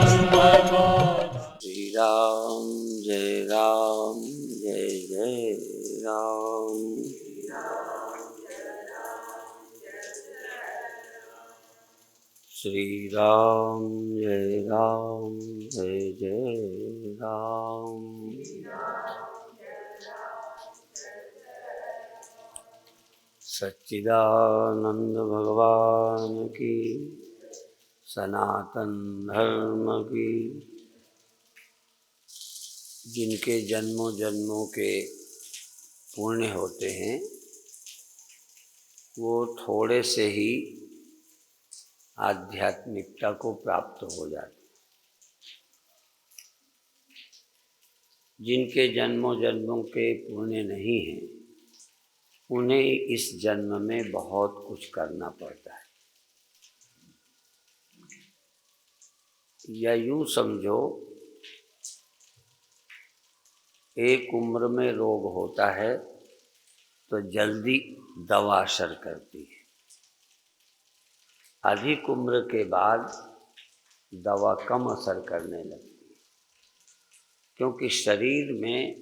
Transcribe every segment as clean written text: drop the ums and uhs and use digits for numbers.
श्री राम जय राम जय जय राम। श्री राम जय राम जय जय राम। सच्चिदानंद भगवान की, सनातन धर्म की। जिनके जन्मों जन्मों के पुण्य होते हैं वो थोड़े से ही आध्यात्मिकता को प्राप्त हो जाते। जिनके जन्मों जन्मों के पुण्य नहीं हैं उन्हें इस जन्म में बहुत कुछ करना पड़ता है। या यूँ समझो, एक उम्र में रोग होता है तो जल्दी दवा असर करती है। अधिक उम्र के बाद दवा कम असर करने लगती है, क्योंकि शरीर में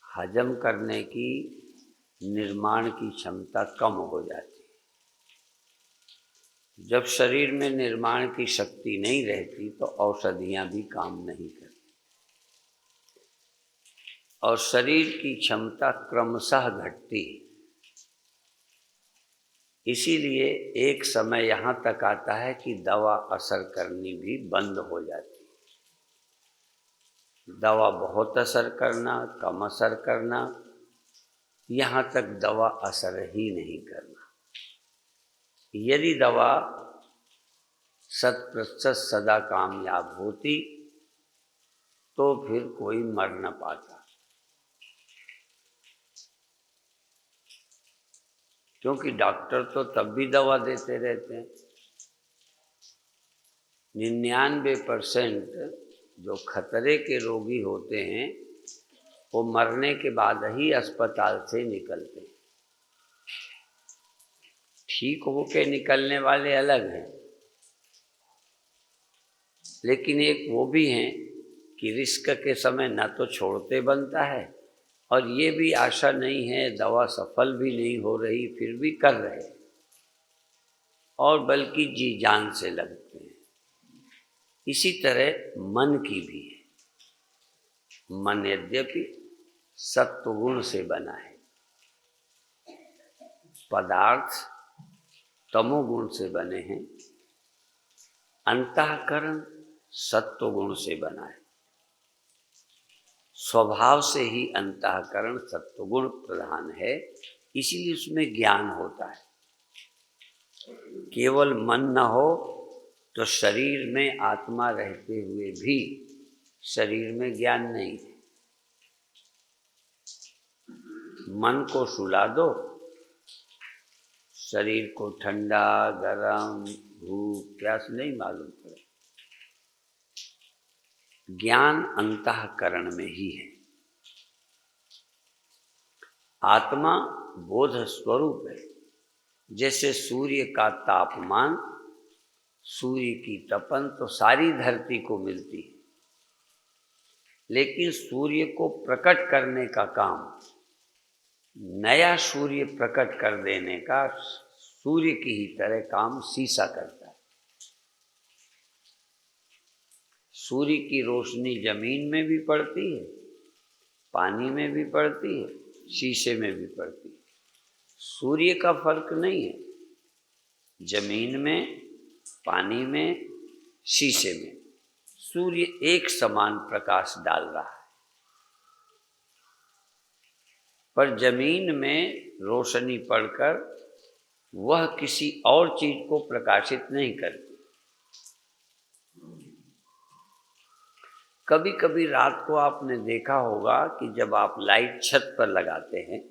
हजम करने की, निर्माण की क्षमता कम हो जाती है। जब शरीर में निर्माण की शक्ति नहीं रहती तो औषधियाँ भी काम नहीं करती और शरीर की क्षमता क्रमशः घटती है। इसीलिए एक समय यहाँ तक आता है कि दवा असर करनी भी बंद हो जाती है। दवा बहुत असर करना, कम असर करना, यहाँ तक दवा असर ही नहीं करना। यदि दवा 100% सदा कामयाब होती तो फिर कोई मर न पाता, क्योंकि डॉक्टर तो तब भी दवा देते रहते हैं। 99% जो खतरे के रोगी होते हैं वो मरने के बाद ही अस्पताल से निकलते हैं। ठीक होके निकलने वाले अलग हैं, लेकिन एक वो भी हैं कि रिस्क के समय न तो छोड़ते बनता है और ये भी आशा नहीं है, दवा सफल भी नहीं हो रही, फिर भी कर रहे हैं और बल्कि जी जान से लगते हैं। इसी तरह मन की भी है। मन यद्यपि सत्वगुण से बना है, पदार्थ तमोगुण से बने हैं, अंतःकरण सत्वगुण से बना है। स्वभाव से ही अंतःकरण सत्वगुण प्रधान है, इसीलिए उसमें ज्ञान होता है। केवल मन न हो तो शरीर में आत्मा रहते हुए भी शरीर में ज्ञान नहीं है। मन को सुला दो, शरीर को ठंडा गरम भूख प्यास नहीं मालूम पड़े। ज्ञान अंतःकरण में ही है। आत्मा बोध स्वरूप है। जैसे सूर्य का तापमान, सूर्य की तपन तो सारी धरती को मिलती है, लेकिन सूर्य को प्रकट करने का काम, नया सूर्य प्रकट कर देने का सूर्य की ही तरह काम शीशा करता है। सूर्य की रोशनी जमीन में भी पड़ती है, पानी में भी पड़ती है, शीशे में भी पड़ती है। सूर्य का फर्क नहीं है, जमीन में, पानी में, शीशे में सूर्य एक समान प्रकाश डाल रहा है। पर जमीन में रोशनी पड़कर वह किसी और चीज को प्रकाशित नहीं करती। कभी कभी रात को आपने देखा होगा कि जब आप लाइट छत पर लगाते हैं,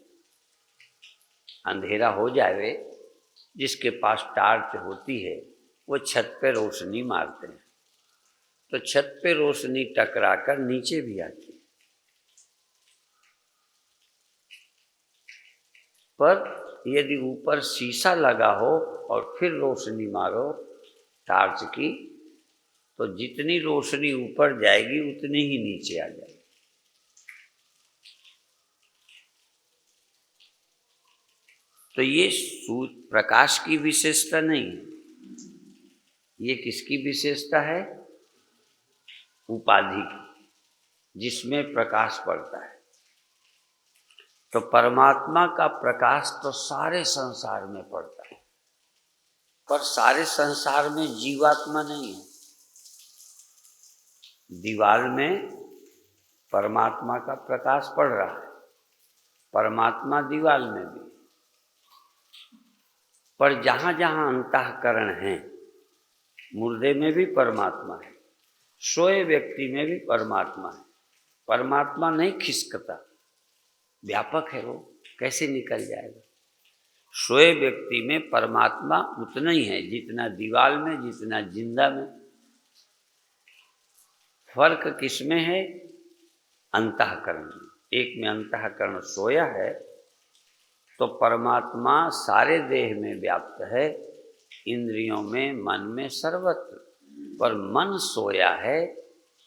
अंधेरा हो जाए, जिसके पास टार्च होती है वो छत पे रोशनी मारते हैं तो छत पे रोशनी टकराकर नीचे भी आती है। पर यदि ऊपर शीशा लगा हो और फिर रोशनी मारो टार्च की, तो जितनी रोशनी ऊपर जाएगी उतनी ही नीचे आ जाएगी। तो ये सूर्य प्रकाश की विशेषता नहीं है, ये किसकी विशेषता है? उपाधि की, जिसमें प्रकाश पड़ता है। तो परमात्मा का प्रकाश तो सारे संसार में पड़ता है, पर सारे संसार में जीवात्मा नहीं है। दीवार में परमात्मा का प्रकाश पड़ रहा है, परमात्मा दीवार में भी, पर जहाँ जहाँ अंतःकरण है, मुर्दे में भी परमात्मा है, सोए व्यक्ति में भी परमात्मा है। परमात्मा नहीं खिसकता, व्यापक है, वो कैसे निकल जाएगा? सोए व्यक्ति में परमात्मा उतना ही है जितना दीवार में, जितना जिंदा में। फर्क किसमें है? अंतःकरण में। एक में अंतःकरण सोया है तो परमात्मा सारे देह में व्याप्त है, इंद्रियों में, मन में, सर्वत्र। पर मन सोया है,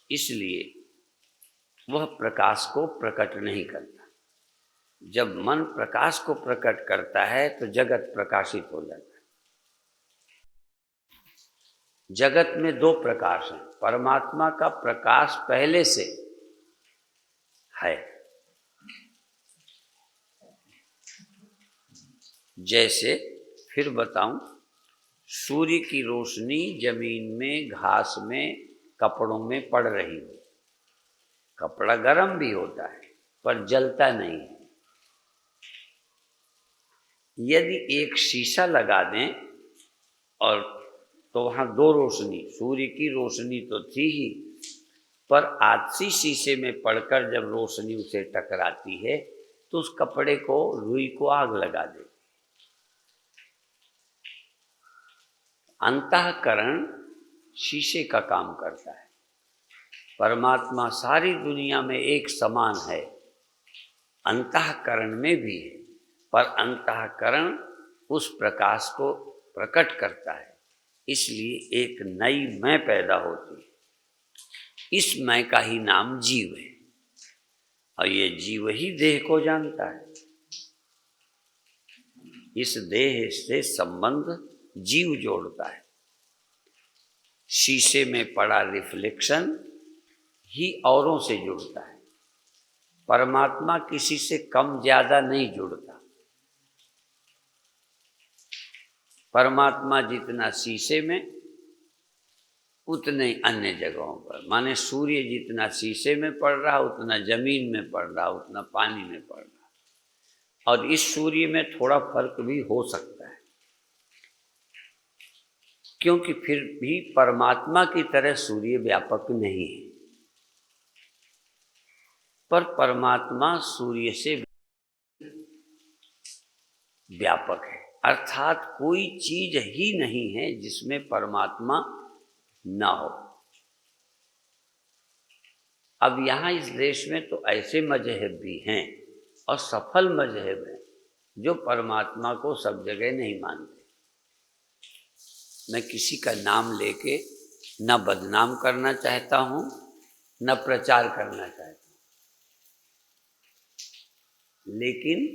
इसलिए वह प्रकाश को प्रकट नहीं करता। जब मन प्रकाश को प्रकट करता है तो जगत प्रकाशित हो जाता है। जगत में दो प्रकाश हैं। परमात्मा का प्रकाश पहले से है, जैसे फिर बताऊं, सूर्य की रोशनी जमीन में, घास में, कपड़ों में पड़ रही हो, कपड़ा गर्म भी होता है पर जलता नहीं है। यदि एक शीशा लगा दें और तो वहाँ दो रोशनी, सूर्य की रोशनी तो थी ही, पर आदसी शीशे में पड़कर जब रोशनी उसे टकराती है तो उस कपड़े को, रुई को आग लगा देती। अंतःकरण शीशे का काम करता है। परमात्मा सारी दुनिया में एक समान है, अंतःकरण में भी है, पर अंतःकरण उस प्रकाश को प्रकट करता है, इसलिए एक नई मैं पैदा होती है। इस मैं का ही नाम जीव है, और ये जीव ही देह को जानता है। इस देह से संबंध जीव जोड़ता है। शीशे में पड़ा रिफ्लेक्शन ही औरों से जुड़ता है। परमात्मा किसी से कम ज्यादा नहीं जुड़ता। परमात्मा जितना शीशे में, उतने अन्य जगहों पर। माने सूर्य जितना शीशे में पड़ रहा, उतना जमीन में पड़ रहा, उतना पानी में पड़ रहा। और इस सूर्य में थोड़ा फर्क भी हो सकता है, क्योंकि फिर भी परमात्मा की तरह सूर्य व्यापक नहीं है। पर परमात्मा सूर्य से व्यापक है, अर्थात कोई चीज ही नहीं है जिसमें परमात्मा ना हो। अब यहाँ इस देश में तो ऐसे मजहब भी हैं और सफल मजहब हैं जो परमात्मा को सब जगह नहीं मानते। मैं किसी का नाम लेके न बदनाम करना चाहता हूँ, न प्रचार करना चाहता हूँ, लेकिन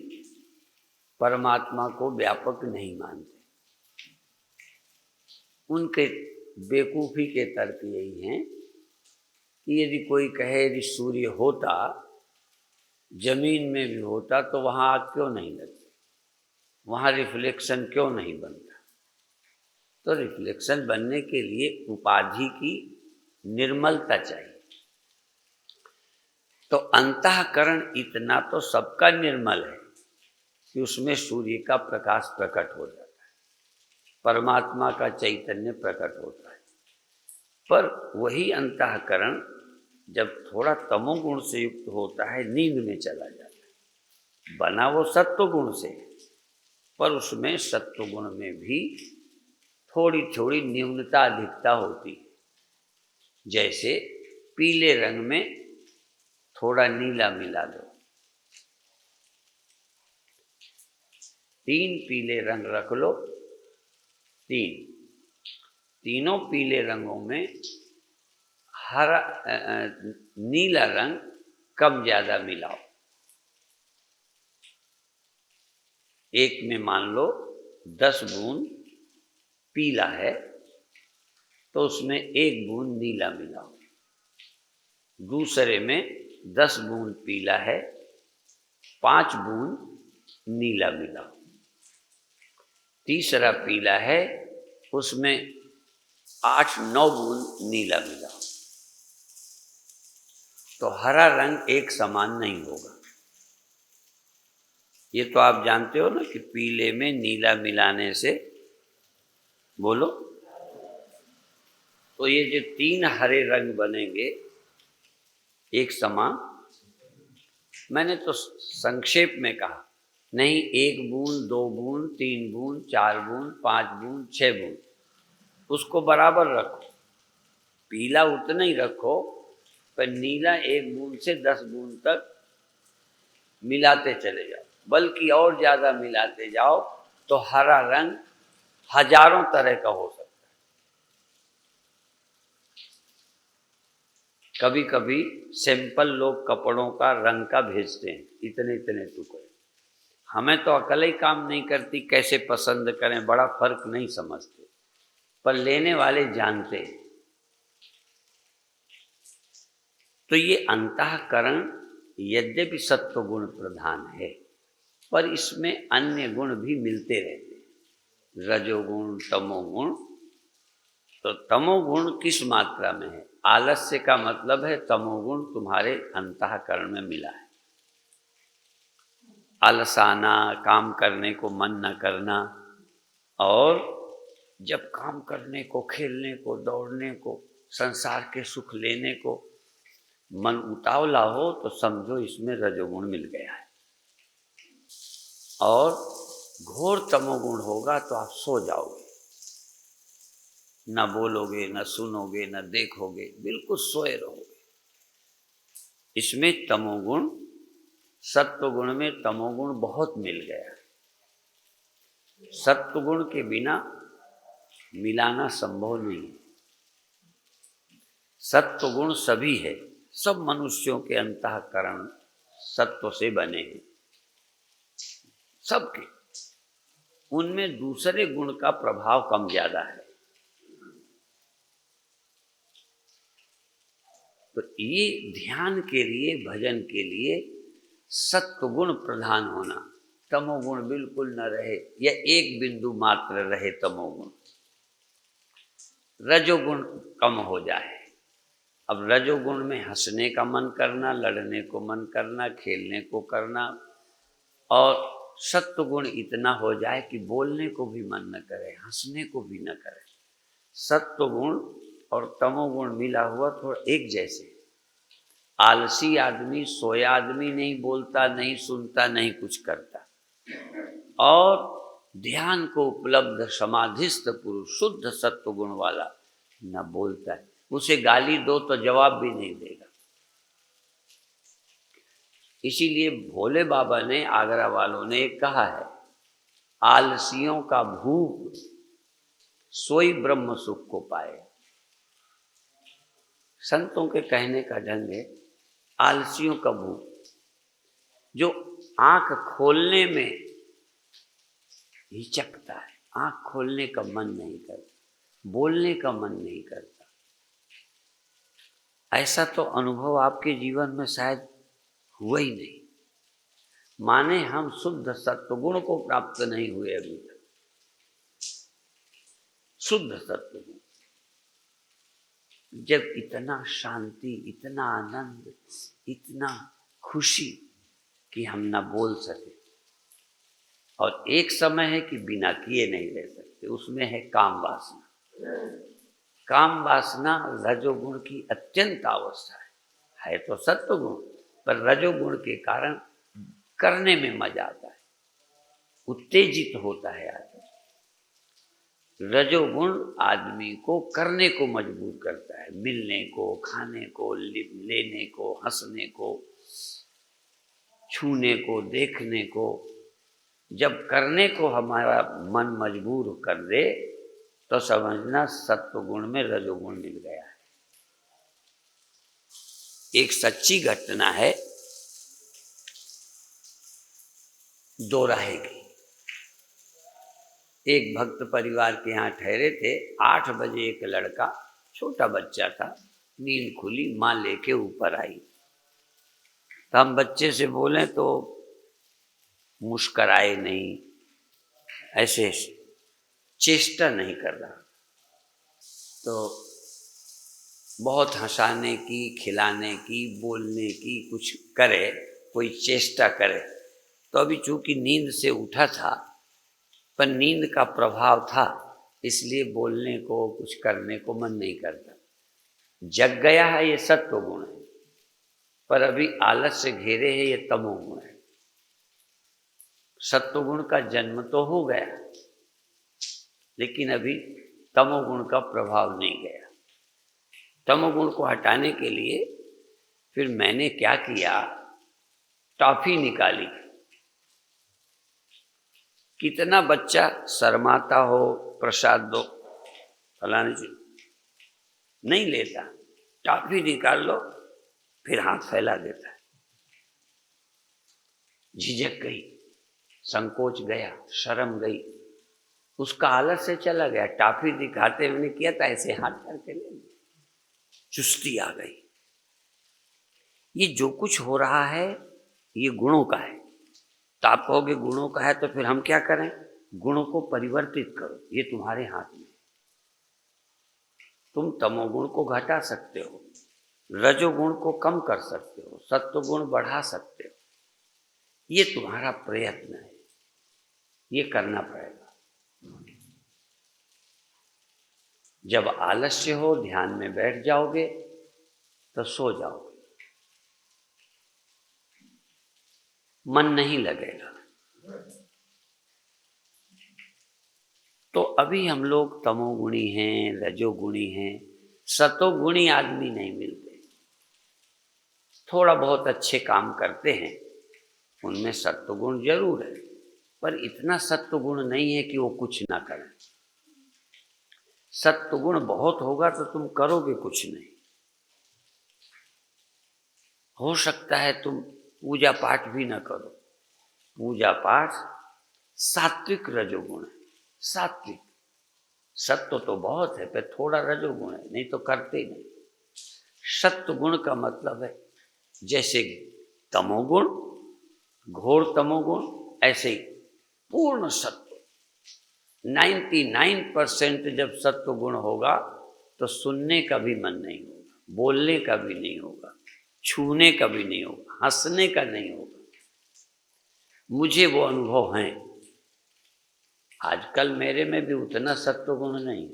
परमात्मा को व्यापक नहीं मानते। उनके बेवकूफ़ी के तर्क यही हैं कि यदि कोई कहे यदि सूर्य होता, जमीन में भी होता, तो वहाँ आग क्यों नहीं लगती, वहाँ रिफ्लेक्शन क्यों नहीं बनता? तो रिफ्लेक्शन बनने के लिए उपाधि की निर्मलता चाहिए। तो अंतःकरण इतना तो सबका निर्मल है कि उसमें सूर्य का प्रकाश प्रकट हो जाता है, परमात्मा का चैतन्य प्रकट होता है। पर वही अंतःकरण जब थोड़ा तमोगुण से युक्त होता है, नींद में चला जाता है। बना वो सत्व गुण से, पर उसमें सत्व गुण में भी थोड़ी थोड़ी न्यूनता अधिकता होती है। जैसे पीले रंग में थोड़ा नीला मिला दो, 3 पीले रंग रख लो, तीनों पीले रंगों में हरा नीला रंग कम ज़्यादा मिलाओ। एक में मान लो 10 बूंद पीला है तो उसमें 1 बूंद नीला मिलाओ। दूसरे में 10 बूंद पीला है, 5 बूंद नीला मिलाओ। तीसरा पीला है, उसमें 8-9 बूंद नीला मिलाओ। तो हरा रंग एक समान नहीं होगा। ये तो आप जानते हो ना कि पीले में नीला मिलाने से, बोलो, तो ये जो 3 हरे रंग बनेंगे एक समान, मैंने तो संक्षेप में कहा, नहीं 1 बूंद, 2 बूंद, 3 बूंद, 4 बूंद, 5 बूंद, 6 बूंद, उसको बराबर रखो। पीला उतना ही रखो, पर नीला 1 बूंद से 10 बूंद तक मिलाते चले जाओ, बल्कि और ज़्यादा मिलाते जाओ तो हरा रंग हजारों तरह का हो सकता है। कभी कभी सैंपल लोग कपड़ों का रंग का भेजते हैं, इतने इतने टुकड़े। हमें तो अकल ही काम नहीं करती कैसे पसंद करें, बड़ा फर्क नहीं समझते, पर लेने वाले जानते हैं। तो ये अंतःकरण यद्यपि सत्व गुण प्रधान है, पर इसमें अन्य गुण भी मिलते रहते हैं, रजोगुण, तमोगुण। तो तमोगुण किस मात्रा में है? आलस्य का मतलब है तमोगुण तुम्हारे अंतःकरण में मिला है। आलसाना, काम करने को मन न करना, और जब काम करने को, खेलने को, दौड़ने को, संसार के सुख लेने को मन उतावला हो तो समझो इसमें रजोगुण मिल गया है। और घोर तमोगुण होगा तो आप सो जाओगे, न बोलोगे, न सुनोगे, न देखोगे, बिल्कुल सोए रहोगे। इसमें तमोगुण, सत्वगुण में तमोगुण बहुत मिल गया। सत्वगुण के बिना मिलाना संभव नहीं है। सत्वगुण सभी है, सब मनुष्यों के अंतःकरण सत्व से बने हैं, सबके। उनमें दूसरे गुण का प्रभाव कम ज्यादा है। तो ये ध्यान के लिए, भजन के लिए सत्वगुण प्रधान होना, तमोगुण बिल्कुल न रहे या एक बिंदु मात्र रहे तमोगुण, रजोगुण कम हो जाए। अब रजोगुण में हंसने का मन करना, लड़ने को मन करना, खेलने को करना, और सत्वगुण इतना हो जाए कि बोलने को भी मन न करे, हंसने को भी न करे। सत्वगुण और तमोगुण मिला हुआ थोड़ा एक जैसे। आलसी आदमी, सोया आदमी नहीं बोलता, नहीं सुनता, नहीं कुछ करता, और ध्यान को उपलब्ध समाधिस्थ पुरुष, शुद्ध सत्वगुण वाला न बोलता है। उसे गाली दो तो जवाब भी नहीं देगा। इसीलिए भोले बाबा ने, आगरा वालों ने कहा है, आलसियों का भूख सोई ब्रह्म सुख को पाए। संतों के कहने का ढंग है, आलसियों का भूख, जो आंख खोलने में हिचकता है, आंख खोलने का मन नहीं करता, बोलने का मन नहीं करता, ऐसा तो अनुभव आपके जीवन में शायद हुआ ही नहीं। माने हम शुद्ध सत्वगुण को प्राप्त नहीं हुए अभी तक। शुद्ध सत्वगुण, जब इतना शांति, इतना आनंद, इतना खुशी कि हम ना बोल सके। और एक समय है कि बिना किए नहीं रह सकते, उसमें है काम वासना। काम वासना रजोगुण की अत्यंत अवस्था है तो सत्वगुण, पर रजोगुण के कारण करने में मजा आता है, उत्तेजित होता है आदमी। रजोगुण आदमी को करने को मजबूर करता है, मिलने को, खाने को, लेने को, हंसने को, छूने को, देखने को। जब करने को हमारा मन मजबूर कर दे तो समझना सत्वगुण में रजोगुण मिल गया है। एक सच्ची घटना है दोराहे की। एक भक्त परिवार के यहाँ ठहरे थे। 8 बजे एक लड़का, छोटा बच्चा था, नींद खुली, माँ लेके ऊपर आई। तो हम बच्चे से बोले तो मुस्कराए नहीं, ऐसे चेष्टा नहीं कर रहा। तो बहुत हंसाने की, खिलाने की, बोलने की कुछ करे, कोई चेष्टा करे। तो अभी चूंकि नींद से उठा था, पर नींद का प्रभाव था, इसलिए बोलने को, कुछ करने को मन नहीं करता। जग गया है ये सत्व गुण है, पर अभी आलस से घेरे है ये तमोगुण है। सत्व गुण का जन्म तो हो गया, लेकिन अभी तमोगुण का प्रभाव नहीं गया। तमोगुण को हटाने के लिए फिर मैंने क्या किया, टॉफी निकाली। कितना बच्चा शर्माता हो, प्रसाद दो फलाने चीज, नहीं लेता। टॉफी निकाल लो, फिर हाथ फैला देता है। झिझक गई, संकोच गया, शर्म गई, उसका आलस से चला गया। टॉफी दिखाते हुए किया था, ऐसे हाथ करके ले, चुस्ती आ गई। ये जो कुछ हो रहा है ये गुणों का है। तो आप कहोगे गुणों का है तो फिर हम क्या करें? गुणों को परिवर्तित करो, ये तुम्हारे हाथ में। तुम तमोगुण को घटा सकते हो, रजोगुण को कम कर सकते हो, सत्वगुण बढ़ा सकते हो। ये तुम्हारा प्रयत्न है, ये करना पड़ेगा। जब आलस्य हो, ध्यान में बैठ जाओगे तो सो जाओगे, मन नहीं लगेगा। तो अभी हम लोग तमोगुणी हैं, रजोगुणी हैं, सतोगुणी आदमी नहीं मिलते। थोड़ा बहुत अच्छे काम करते हैं, उनमें सत्वगुण जरूर है, पर इतना सत्वगुण नहीं है कि वो कुछ ना करें। सत्वगुण बहुत होगा तो तुम करोगे कुछ नहीं। हो सकता है तुम पूजा पाठ भी ना करो। पूजा पाठ सात्विक रजोगुण है, सात्विक। सत्व तो बहुत है, पर थोड़ा रजोगुण है, नहीं तो करते ही नहीं। सत्व गुण का मतलब है जैसे तमोगुण, घोर तमोगुण, ऐसे ही पूर्ण सत्व। 99% जब सत्व गुण होगा तो सुनने का भी मन नहीं होगा, बोलने का भी नहीं होगा, छूने का भी नहीं होगा, हंसने का नहीं होगा। मुझे वो अनुभव हैं। आजकल मेरे में भी उतना सत्वगुण नहीं।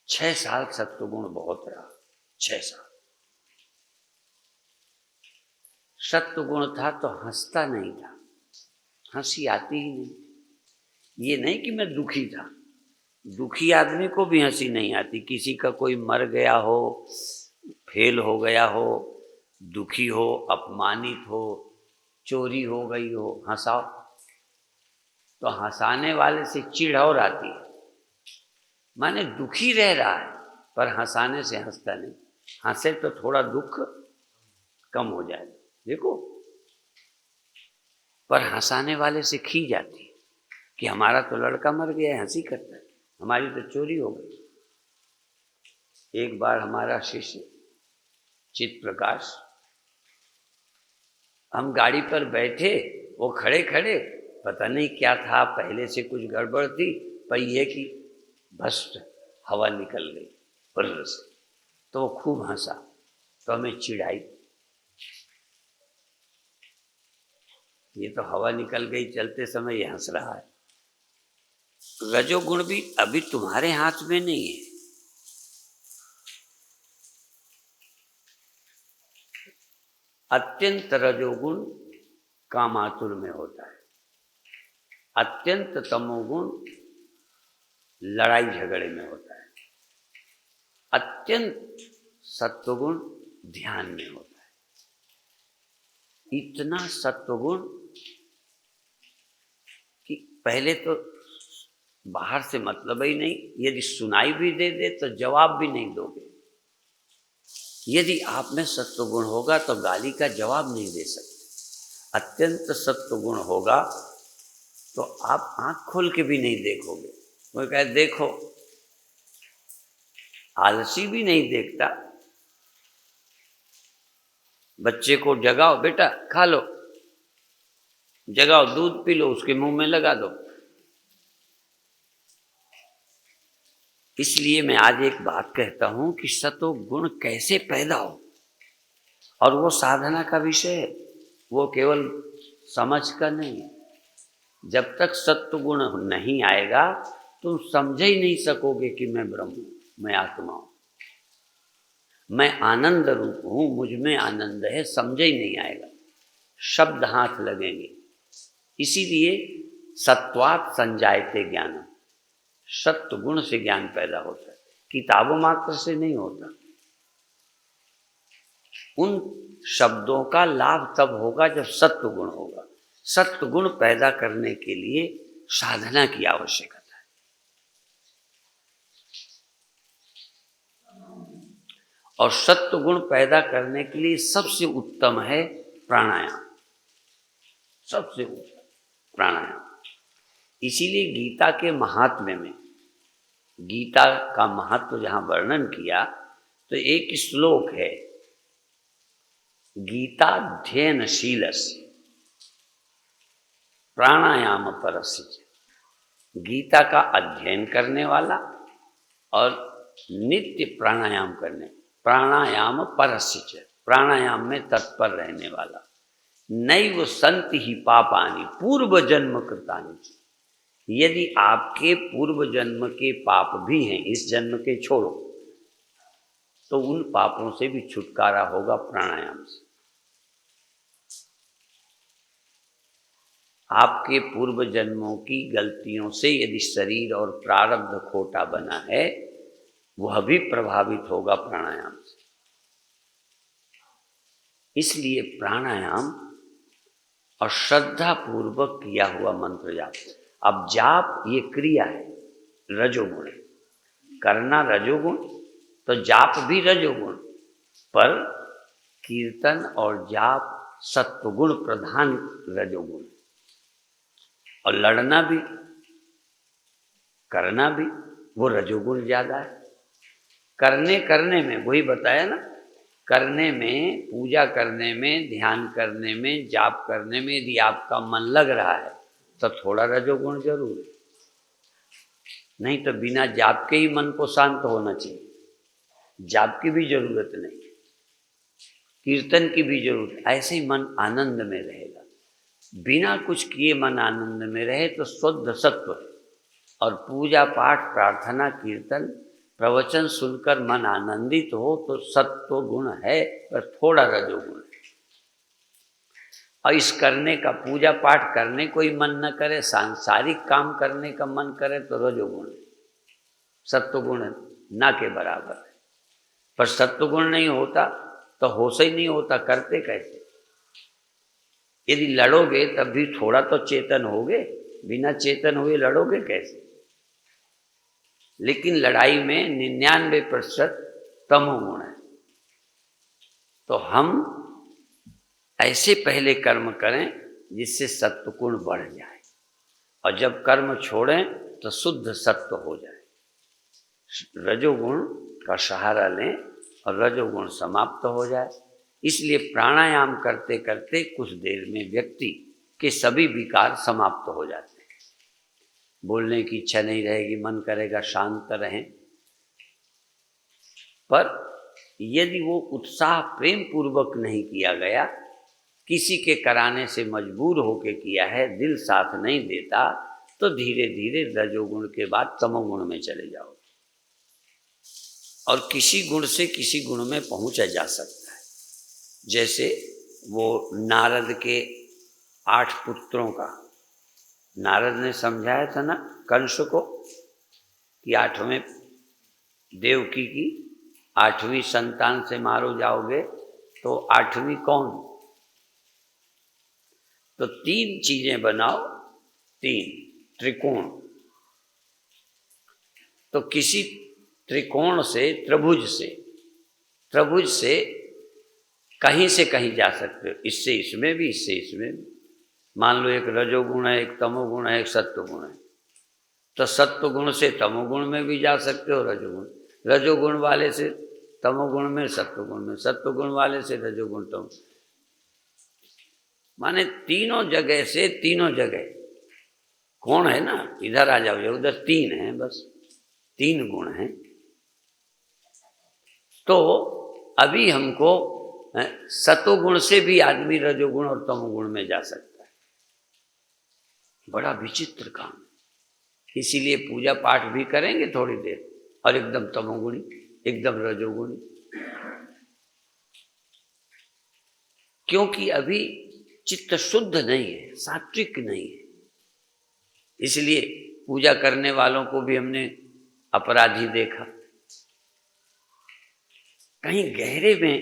6 साल सत्वगुण बहुत रहा, 6 साल। सत्वगुण था तो हंसता नहीं था, हंसी आती ही नहीं। ये नहीं कि मैं दुखी था, दुखी आदमी को भी हंसी नहीं आती। किसी का कोई मर गया हो, फेल हो गया हो, दुखी हो, अपमानित हो, चोरी हो गई हो, हंसाओ तो हंसाने वाले से चिढ़ और आती है। माने दुखी रह रहा है पर हंसाने से हंसता नहीं। हंसे तो थोड़ा दुख कम हो जाएगा, देखो। पर हंसाने वाले से खींच जाती है कि हमारा तो लड़का मर गया है, हंसी करता है, हमारी तो चोरी हो गई। एक बार हमारा शिष्य चित प्रकाश, हम गाड़ी पर बैठे, वो खड़े खड़े, पता नहीं क्या था, पहले से कुछ गड़बड़ थी, पहिए की भस्त हवा निकल गई पर्र से, तो वो खूब हंसा, तो हमें चिढ़ाई, ये तो हवा निकल गई चलते समय, ये हंस रहा है। रजोगुण भी अभी तुम्हारे हाथ में नहीं है। अत्यंत रजोगुण कामातुर में होता है, अत्यंत तमोगुण लड़ाई झगड़े में होता है, अत्यंत सत्वगुण ध्यान में होता है। इतना सत्वगुण कि पहले तो बाहर से मतलब ही नहीं, यदि सुनाई भी दे दे तो जवाब भी नहीं दोगे। यदि आप में सत्वगुण होगा तो गाली का जवाब नहीं दे सकते। अत्यंत सत्वगुण होगा तो आप आंख खोल के भी नहीं देखोगे। वो कहे देखो, आलसी भी नहीं देखता। बच्चे को जगाओ, बेटा खा लो, जगाओ दूध पी लो, उसके मुंह में लगा दो। इसलिए मैं आज एक बात कहता हूं कि सत्वगुण कैसे पैदा हो, और वो साधना का विषय है, वो केवल समझ का नहीं। जब तक सत्वगुण नहीं आएगा तुम समझ ही नहीं सकोगे कि मैं ब्रह्म हूं, मैं आत्मा हूं, मैं आनंद रूप हूं, मुझ में आनंद है, समझ ही नहीं आएगा। शब्द हाथ लगेंगे। इसीलिए सत्वात् संजायते ज्ञानम, सत्व गुण से ज्ञान पैदा होता है, किताबों मात्र से नहीं होता। उन शब्दों का लाभ तब होगा जब सत्व गुण होगा। सत्व गुण पैदा करने के लिए साधना की आवश्यकता है। और सत्व गुण पैदा करने के लिए सबसे उत्तम है प्राणायाम, सबसे उत्तम प्राणायाम। इसीलिए गीता के महात्म्य में, गीता का महत्व जहाँ वर्णन किया तो एक श्लोक है, गीताध्ययनशीलस्य प्राणायाम परस्य। गीता का अध्ययन करने वाला और नित्य प्राणायाम करने, प्राणायाम परस्य, प्राणायाम में तत्पर रहने वाला। नैव सन्ति ही पापानि पूर्व जन्म कृतानि। यदि आपके पूर्व जन्म के पाप भी हैं, इस जन्म के छोड़ो, तो उन पापों से भी छुटकारा होगा प्राणायाम से। आपके पूर्व जन्मों की गलतियों से यदि शरीर और प्रारब्ध खोटा बना है, वह भी प्रभावित होगा प्राणायाम से। इसलिए प्राणायाम और श्रद्धा पूर्वक किया हुआ मंत्र जाप। अब जाप ये क्रिया है, रजोगुण है, करना रजोगुण, तो जाप भी रजोगुण, पर कीर्तन और जाप सत्वगुण प्रधान रजोगुण। और लड़ना भी, करना भी, वो रजोगुण ज्यादा है। करने में वही बताया ना, करने में, पूजा करने में, ध्यान करने में, जाप करने में यदि आपका मन लग रहा है तो थोड़ा रजोगुण जरूर है। नहीं तो बिना जाप के ही मन को शांत होना चाहिए। जाप की भी जरूरत नहीं, कीर्तन की भी जरूरत, ऐसे ही मन आनंद में रहेगा। बिना कुछ किए मन आनंद में रहे तो शुद्ध सत्व है। और पूजा पाठ, प्रार्थना, कीर्तन, प्रवचन सुनकर मन आनंदित हो तो सत्व गुण है, पर थोड़ा रजोगुण है। और इस करने का, पूजा पाठ करने को ही मन न करे, सांसारिक काम करने का मन करे तो रजोगुण है। सत्वगुण ना के बराबर है। पर सत्वगुण नहीं होता तो होश ही नहीं होता, करते कैसे? यदि लड़ोगे तब भी थोड़ा तो चेतन होगे, बिना चेतन हुए लड़ोगे कैसे? लेकिन लड़ाई में 99% तमोगुण है। तो हम ऐसे पहले कर्म करें जिससे सत्वगुण बढ़ जाए, और जब कर्म छोड़ें तो शुद्ध सत्व हो जाए। रजोगुण का सहारा लें और रजोगुण समाप्त हो जाए। इसलिए प्राणायाम करते करते कुछ देर में व्यक्ति के सभी विकार समाप्त हो जाते हैं। बोलने की इच्छा नहीं रहेगी, मन करेगा शांत रहें। पर यदि वो उत्साह प्रेम पूर्वक नहीं किया गया, किसी के कराने से मजबूर होके किया है, दिल साथ नहीं देता, तो धीरे धीरे रजोगुण के बाद तमोगुण में चले जाओ। और किसी गुण से किसी गुण में पहुंचा जा सकता है। जैसे वो नारद के 8 पुत्रों का, नारद ने समझाया था ना कंस को कि 8वें देवकी की 8वीं संतान से मारो जाओगे, तो 8वीं कौन? तो 3 चीजें बनाओ, 3 त्रिकोण। तो किसी त्रिकोण से, त्रिभुज से त्रिभुज से कहीं जा सकते हो, इससे इसमें भी, इससे इसमें भी। मान लो एक रजोगुण है, एक तमोगुण है, एक सत्वगुण है, तो सत्वगुण से तमोगुण में भी जा सकते हो, रजोगुण वाले से तमोगुण में, सत्वगुण में, सत्वगुण वाले से रजोगुण तम, माने तीनों जगह से, तीनों जगह कौन है ना, इधर आ जाओ, उधर तीन है, बस तीन गुण हैं। तो अभी हमको सतोगुण से भी आदमी रजोगुण और तमोगुण में जा सकता है। बड़ा विचित्र काम, इसीलिए पूजा पाठ भी करेंगे थोड़ी देर और एकदम तमोगुणी, एकदम रजोगुणी, क्योंकि अभी चित्त शुद्ध नहीं है, सात्विक नहीं है। इसलिए पूजा करने वालों को भी हमने अपराधी देखा। कहीं गहरे में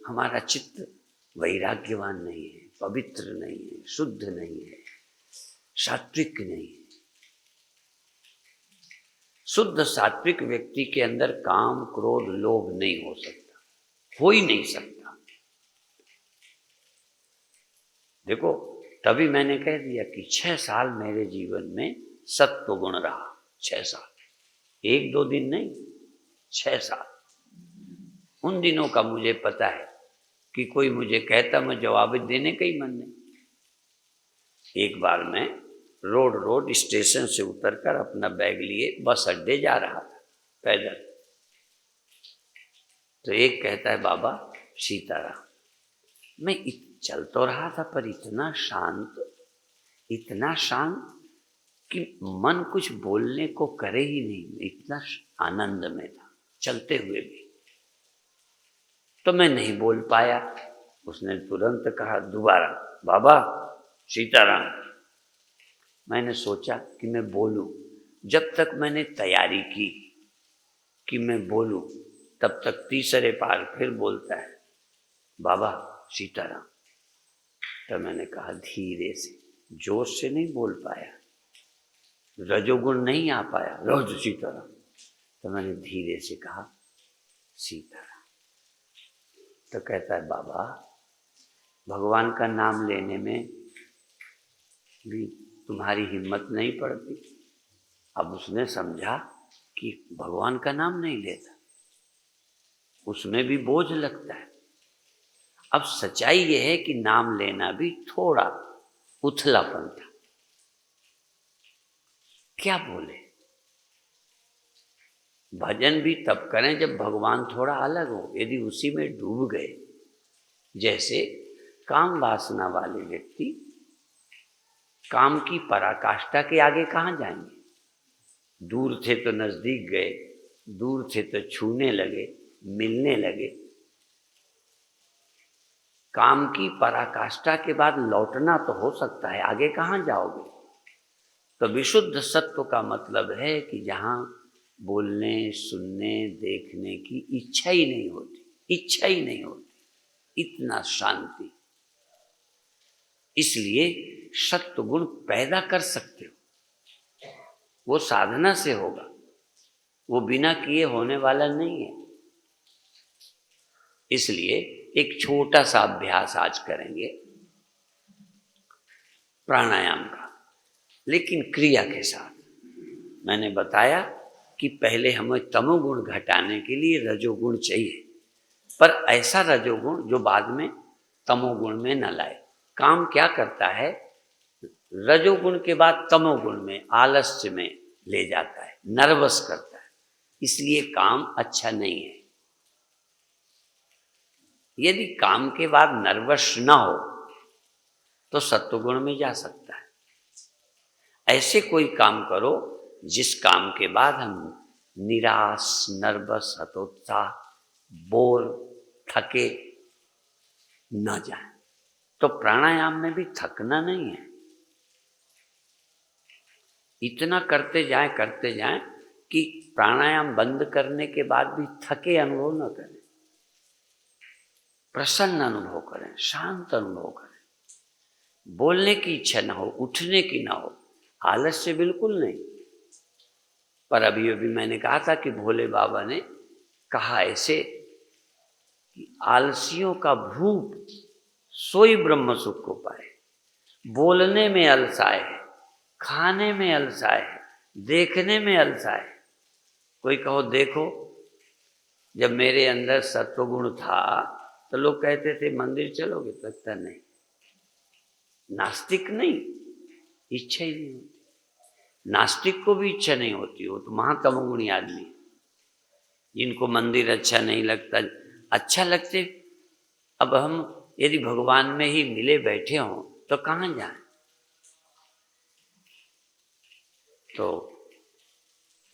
हमारा चित्त वैराग्यवान नहीं है, पवित्र नहीं है, शुद्ध नहीं है, सात्विक नहीं है। शुद्ध सात्विक व्यक्ति के अंदर काम, क्रोध, लोभ नहीं हो सकता, हो ही नहीं सकता। देखो, तभी मैंने कह दिया कि 6 साल मेरे जीवन में सत्व गुण रहा। 6 साल, 1-2 दिन नहीं, 6 साल। उन दिनों का मुझे पता है कि कोई मुझे कहता, मैं जवाब देने का ही मन नहीं। एक बार मैं रोड स्टेशन से उतरकर अपना बैग लिए बस अड्डे जा रहा था पैदल, तो एक कहता है, बाबा सीताराम। मैं चल तो रहा था पर इतना शांत कि मन कुछ बोलने को करे ही नहीं, इतना आनंद में था चलते हुए भी। तो मैं नहीं बोल पाया। उसने तुरंत कहा दोबारा, बाबा सीताराम। मैंने सोचा कि मैं बोलूं। जब तक मैंने तैयारी की कि मैं बोलूं, तब तक तीसरे बार फिर बोलता है, बाबा सीताराम। तो मैंने कहा धीरे से, जोर से नहीं बोल पाया, रजोगुण नहीं आ पाया, रोज सीताराम। तो मैंने धीरे से कहा सीताराम। तो कहता है, बाबा भगवान का नाम लेने में भी तुम्हारी हिम्मत नहीं पड़ती। अब उसने समझा कि भगवान का नाम नहीं लेता, उसमें भी बोझ लगता है। अब सच्चाई यह है कि नाम लेना भी थोड़ा उथलापन था। क्या बोले, भजन भी तब करें जब भगवान थोड़ा अलग हो। यदि उसी में डूब गए, जैसे काम वासना वाले व्यक्ति काम की पराकाष्ठा के आगे कहाँ जाएंगे। दूर थे तो नजदीक गए, दूर थे तो छूने लगे, मिलने लगे। काम की पराकाष्ठा के बाद लौटना तो हो सकता है, आगे कहाँ जाओगे। तो विशुद्ध सत्व का मतलब है कि जहाँ बोलने, सुनने, देखने की इच्छा ही नहीं होती, इतना शांति। इसलिए सत्व गुण पैदा कर सकते हो, वो साधना से होगा, वो बिना किए होने वाला नहीं है। इसलिए एक छोटा सा अभ्यास आज करेंगे प्राणायाम का, लेकिन क्रिया के साथ। मैंने बताया कि पहले हमें तमोगुण घटाने के लिए रजोगुण चाहिए, पर ऐसा रजोगुण जो बाद में तमोगुण में न लाए। काम क्या करता है, रजोगुण के बाद तमोगुण में, आलस्य में ले जाता है, नर्वस करता है, इसलिए काम अच्छा नहीं है। यदि काम के बाद नर्वस ना हो तो सत्वगुण में जा सकता है। ऐसे कोई काम करो जिस काम के बाद हम निराश, नर्वस, हतोत्साह, बोर, थके न जाए। तो प्राणायाम में भी थकना नहीं है, इतना करते जाएं कि प्राणायाम बंद करने के बाद भी थके अनुभव न करें, प्रसन्न अनुभव करें, शांत अनुभव करें। बोलने की इच्छा ना हो, उठने की ना हो, आलस्य बिल्कुल नहीं। पर अभी मैंने कहा था कि भोले बाबा ने कहा ऐसे कि आलसियों का भूत सोई ब्रह्म सुख को पाए। बोलने में अलसाए है, खाने में अलसाए है, देखने में अलसाए। कोई कहो देखो, जब मेरे अंदर सत्वगुण था तो लोग कहते थे मंदिर चलोगे, तो लगता नहीं। नास्तिक नहीं, इच्छा ही नहीं होती। नास्तिक को भी इच्छा नहीं होती, वो तो महातमोगुणी आदमी है। जिनको मंदिर अच्छा नहीं लगता, अच्छा लगते। अब हम यदि भगवान में ही मिले बैठे हों तो कहाँ जाएं? तो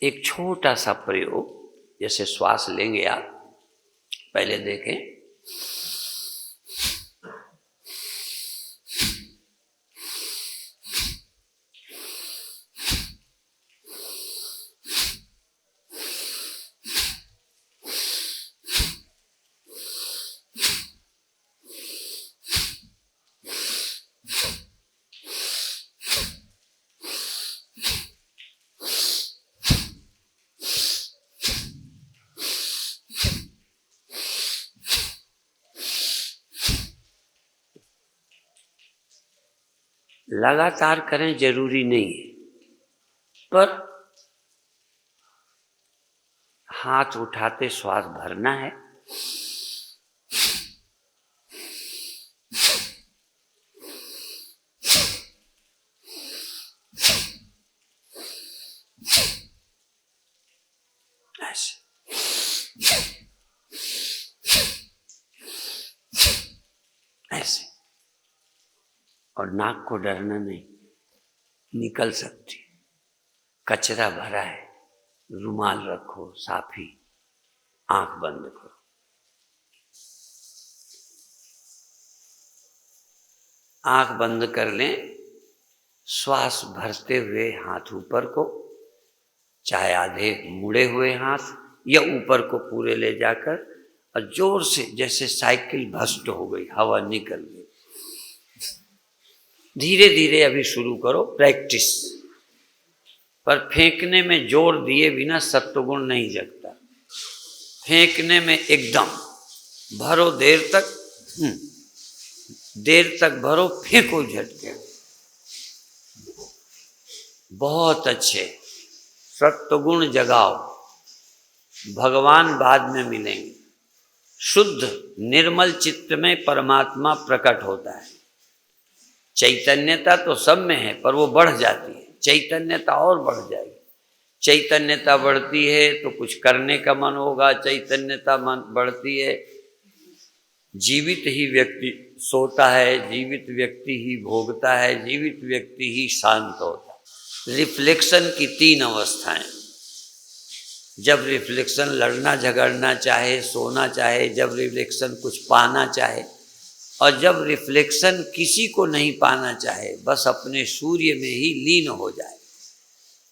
एक छोटा सा प्रयोग, जैसे श्वास लेंगे आप, पहले देखें। लगातार करें, जरूरी नहीं है, पर हाथ उठाते श्वास भरना है। ऐसे ऐसे, और नाक को डरना नहीं, निकल सकती। कचरा भरा है, रुमाल रखो, साफी, आंख बंद करो। आंख बंद कर लें, श्वास भरते हुए हाथ ऊपर को, चाहे आधे मुड़े हुए हाथ या ऊपर को पूरे ले जाकर, और जोर से, जैसे साइकिल भ्रष्ट हो गई, हवा निकल गई। धीरे धीरे अभी शुरू करो प्रैक्टिस, पर फेंकने में जोर दिए बिना सत्वगुण नहीं जगता। फेंकने में एकदम भरो, देर तक भरो, फेंको झटके। बहुत अच्छे, सत्वगुण जगाओ, भगवान बाद में मिलेंगे। शुद्ध निर्मल चित्त में परमात्मा प्रकट होता है। चैतन्यता तो सब में है, पर वो बढ़ जाती है। चैतन्यता और बढ़ जाएगी। चैतन्यता बढ़ती है तो कुछ करने का मन होगा। चैतन्यता मन बढ़ती है, जीवित ही व्यक्ति सोता है, जीवित व्यक्ति ही भोगता है, जीवित व्यक्ति ही शांत होता है। रिफ्लेक्शन की 3 अवस्थाएं। जब रिफ्लेक्शन लड़ना झगड़ना चाहे, सोना चाहे, जब रिफ्लेक्शन कुछ पाना चाहे, और जब रिफ्लेक्शन किसी को नहीं पाना चाहे, बस अपने सूर्य में ही लीन हो जाए।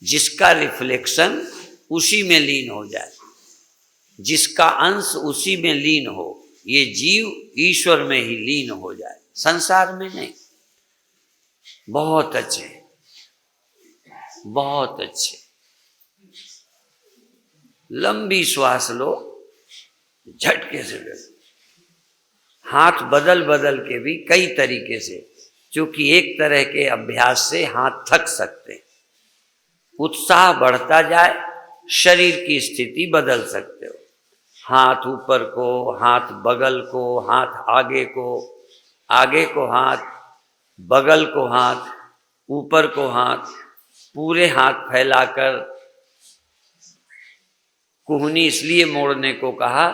जिसका रिफ्लेक्शन उसी में लीन हो जाए, जिसका अंश उसी में लीन हो, ये जीव ईश्वर में ही लीन हो जाए, संसार में नहीं। बहुत अच्छे, बहुत अच्छे। लंबी श्वास लो, झटके से लो। हाथ बदल बदल के भी कई तरीके से, क्योंकि एक तरह के अभ्यास से हाथ थक सकते हैं। उत्साह बढ़ता जाए, शरीर की स्थिति बदल सकते हो। हाथ ऊपर को, हाथ बगल को, हाथ आगे को, आगे को हाथ, बगल को हाथ, ऊपर को हाथ, पूरे हाथ फैलाकर। कुहनी इसलिए मोड़ने को कहा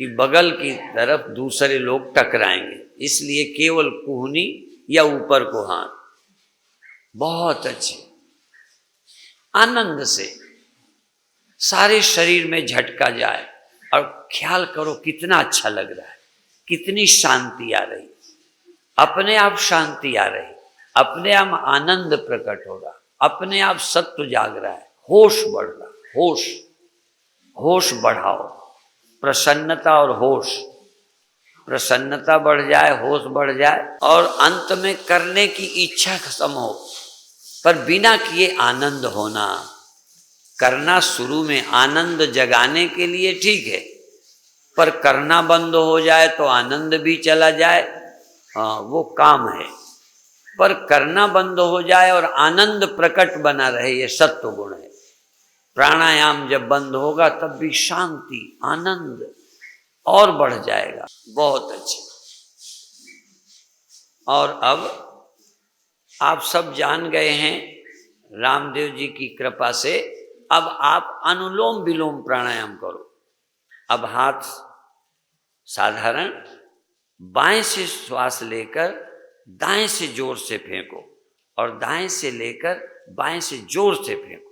कि बगल की तरफ दूसरे लोग टकराएंगे, इसलिए केवल कुहनी या ऊपर को हाथ। बहुत अच्छे, आनंद से सारे शरीर में झटका जाए, और ख्याल करो कितना अच्छा लग रहा है, कितनी शांति आ रही, अपने आप शांति आ रही, अपने आप आनंद प्रकट हो रहा, अपने आप सत्व जाग रहा है, होश बढ़ रहा। होश, होश बढ़ाओ, प्रसन्नता और होश। प्रसन्नता बढ़ जाए, होश बढ़ जाए, और अंत में करने की इच्छा खत्म हो, पर बिना किए आनंद होना। करना शुरू में आनंद जगाने के लिए ठीक है, पर करना बंद हो जाए तो आनंद भी चला जाए, हाँ वो काम है। पर करना बंद हो जाए और आनंद प्रकट बना रहे, ये सत्व गुण है। प्राणायाम जब बंद होगा तब भी शांति आनंद और बढ़ जाएगा। बहुत अच्छे। और अब आप सब जान गए हैं रामदेव जी की कृपा से। अब आप अनुलोम विलोम प्राणायाम करो। अब हाथ साधारण बाएं से श्वास लेकर दाएं से जोर से फेंको और दाएं से लेकर बाएं से जोर से फेंको।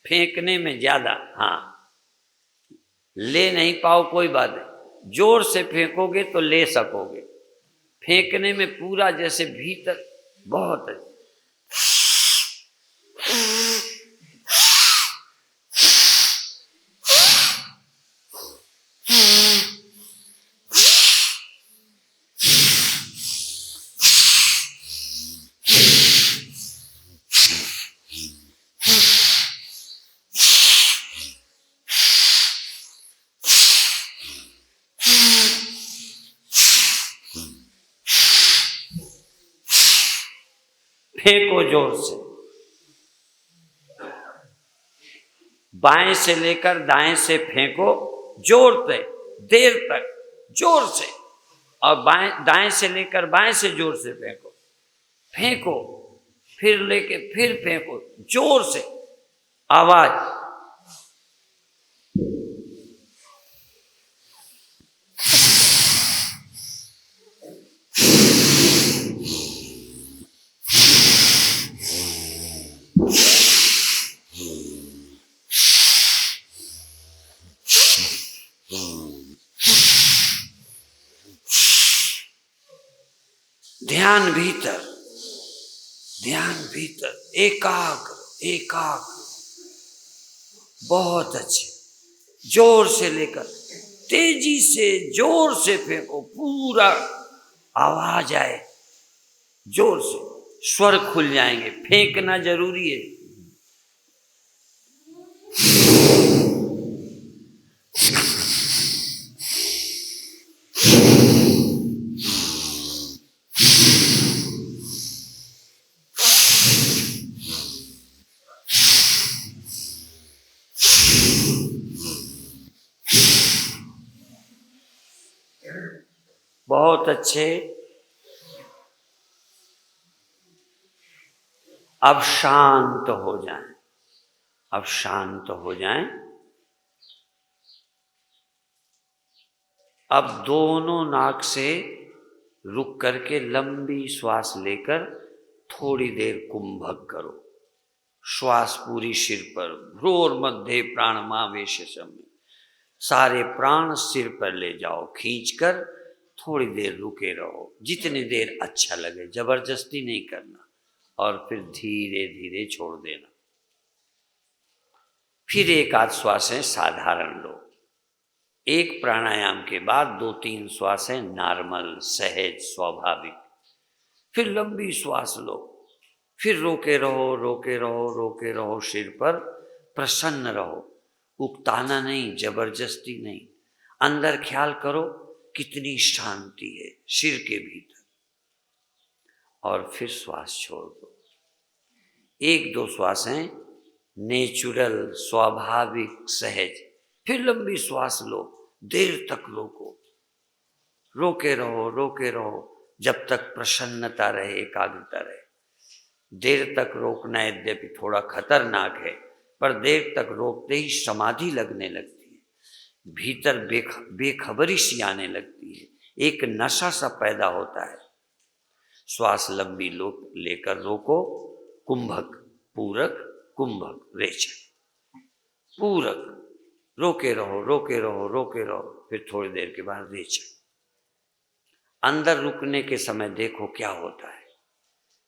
फेंकने में ज्यादा, हाँ ले नहीं पाओ कोई बात नहीं, जोर से फेंकोगे तो ले सकोगे। फेंकने में पूरा जैसे भीतर, बहुत है। फेंको जोर से, बाएं से लेकर दाएं से फेंको जोर पे, देर तक जोर से, और बाएं दाएं से लेकर बाएं से जोर से फेंको। फेंको फिर लेके फिर फेंको जोर से, आवाज। ध्यान भीतर, ध्यान भीतर, एकाग्र एकाग्र। बहुत अच्छे। जोर से लेकर तेजी से जोर से फेंको, पूरा आवाज आए जोर से, स्वर खुल जाएंगे। फेंकना जरूरी है। बहुत अच्छे। अब शांत हो जाएं, अब शांत हो जाएं। अब दोनों नाक से रुक करके लंबी श्वास लेकर थोड़ी देर कुंभक करो। श्वास पूरी सिर पर, भ्रूर मध्य प्राणमावेश समय, सारे प्राण सिर पर ले जाओ खींचकर। थोड़ी देर रुके रहो, जितनी देर अच्छा लगे, जबरदस्ती नहीं करना। और फिर धीरे धीरे छोड़ देना। फिर एक आध श्वासें साधारण लो। एक प्राणायाम के बाद 2-3 श्वासें नॉर्मल, सहज, स्वाभाविक। फिर लंबी श्वास लो, फिर रोके रहो रोके रहो रोके रहो। सिर पर प्रसन्न रहो, उकताना नहीं, जबरदस्ती नहीं। अंदर ख्याल करो कितनी शांति है सिर के भीतर, और फिर श्वास छोड़ दो। 1-2 श्वासें नेचुरल, स्वाभाविक, सहज। फिर लंबी श्वास लो, देर तक रोको, रोके रहो जब तक प्रसन्नता रहे, एकाग्रता रहे। देर तक रोकना यद्यपि थोड़ा खतरनाक है, पर देर तक रोकते ही समाधि लगने लगती है, भीतर बेखबरी सी आने लगती है, एक नशा सा पैदा होता है। श्वास लंबी लेकर रोको, कुंभक, पूरक, कुंभक, रेचक, पूरक, रोके रहो, फिर थोड़ी देर के बाद रेचक। अंदर रुकने के समय देखो क्या होता है,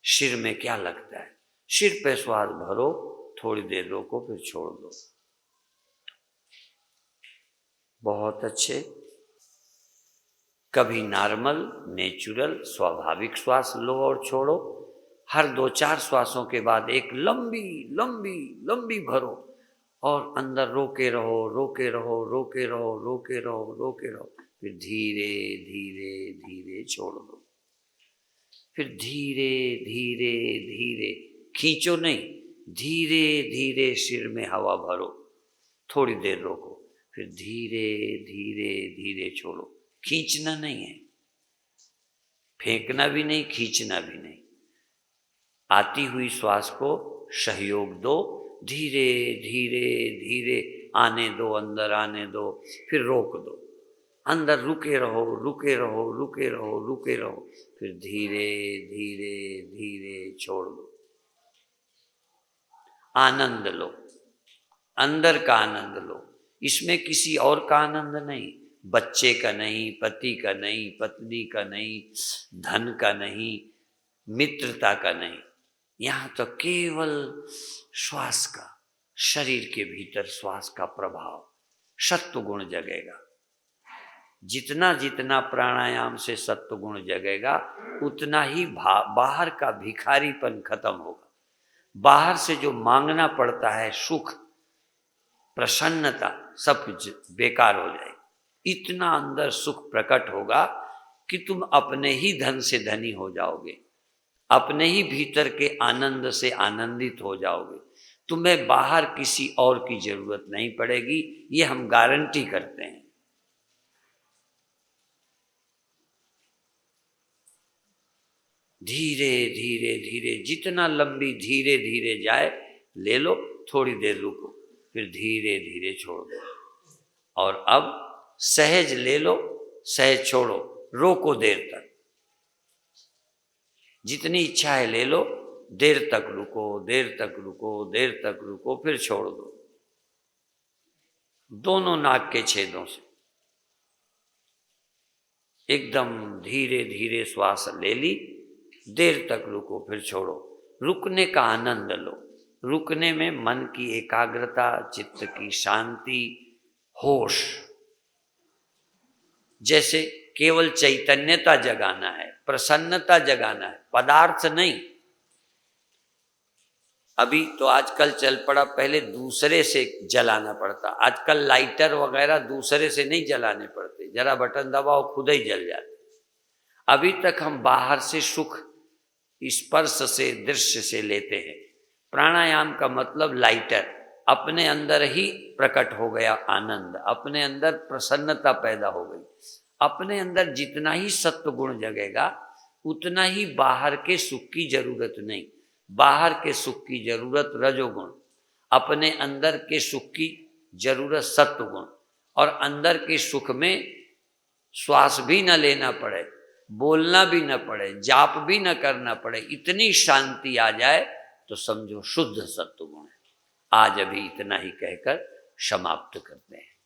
सिर में क्या लगता है। सिर पे श्वास भरो, थोड़ी देर रोको, फिर छोड़ दो। बहुत अच्छे। कभी नॉर्मल, नेचुरल, स्वाभाविक श्वास लो और छोड़ो। हर 2-4 श्वासों के बाद एक लंबी लंबी लंबी भरो और अंदर रोके रहो, रोके रहो, रोके रहो, रोके रहो, रोके रहो, फिर धीरे धीरे धीरे छोड़ दो। फिर धीरे धीरे धीरे, खींचो नहीं, धीरे धीरे सिर में हवा भरो, थोड़ी देर रोको, फिर धीरे धीरे धीरे छोड़ो। खींचना नहीं है, फेंकना भी नहीं, खींचना भी नहीं। आती हुई श्वास को सहयोग दो, धीरे धीरे धीरे आने दो, अंदर आने दो, फिर रोक दो। अंदर रुके रहो, रुके रहो, रुके रहो, रुके रहो, फिर धीरे धीरे धीरे छोड़ दो। आनंद लो, अंदर का आनंद लो। इसमें किसी और का आनंद नहीं, बच्चे का नहीं, पति का नहीं, पत्नी का नहीं, धन का नहीं, मित्रता का नहीं। यहाँ तो केवल श्वास का, शरीर के भीतर श्वास का प्रभाव, सत्व गुण जगेगा। जितना जितना प्राणायाम से सत्व गुण जगेगा, उतना ही बाहर का भिखारीपन खत्म होगा। बाहर से जो मांगना पड़ता है, सुख, प्रसन्नता, सब कुछ बेकार हो जाएगी। इतना अंदर सुख प्रकट होगा कि तुम अपने ही धन से धनी हो जाओगे, अपने ही भीतर के आनंद से आनंदित हो जाओगे। तुम्हें बाहर किसी और की जरूरत नहीं पड़ेगी, ये हम गारंटी करते हैं। धीरे धीरे धीरे, जितना लंबी धीरे धीरे जाए ले लो, थोड़ी देर रुको, फिर धीरे धीरे छोड़ दो। और अब सहज ले लो, सहज छोड़ो, रोको देर तक। जितनी इच्छा है ले लो, देर तक रुको, देर तक रुको, देर तक रुको, फिर छोड़ दो। दोनों नाक के छेदों से एकदम धीरे धीरे श्वास ले ली, देर तक रुको, फिर छोड़ो। रुकने का आनंद लो। रुकने में मन की एकाग्रता, चित्त की शांति, होश, जैसे केवल चैतन्यता जगाना है, प्रसन्नता जगाना है, पदार्थ नहीं। अभी तो आजकल चल पड़ा, पहले दूसरे से जलाना पड़ता। आजकल लाइटर वगैरह दूसरे से नहीं जलाने पड़ते, जरा बटन दबाओ खुद ही जल जाते। अभी तक हम बाहर से सुख स्पर्श से, दृश्य से लेते हैं। प्राणायाम का मतलब लाइटर, अपने अंदर ही प्रकट हो गया आनंद, अपने अंदर प्रसन्नता पैदा हो गई। अपने अंदर जितना ही सत्व गुण जगेगा, उतना ही बाहर के सुख की जरूरत नहीं। बाहर के सुख की जरूरत रजोगुण, अपने अंदर के सुख की जरूरत सत्व गुण। और अंदर के सुख में श्वास भी न लेना पड़े, बोलना भी न पड़े, जाप भी न करना पड़े, इतनी शांति आ जाए तो समझो शुद्ध सत्व गुण है। आज अभी इतना ही कहकर समाप्त करते हैं।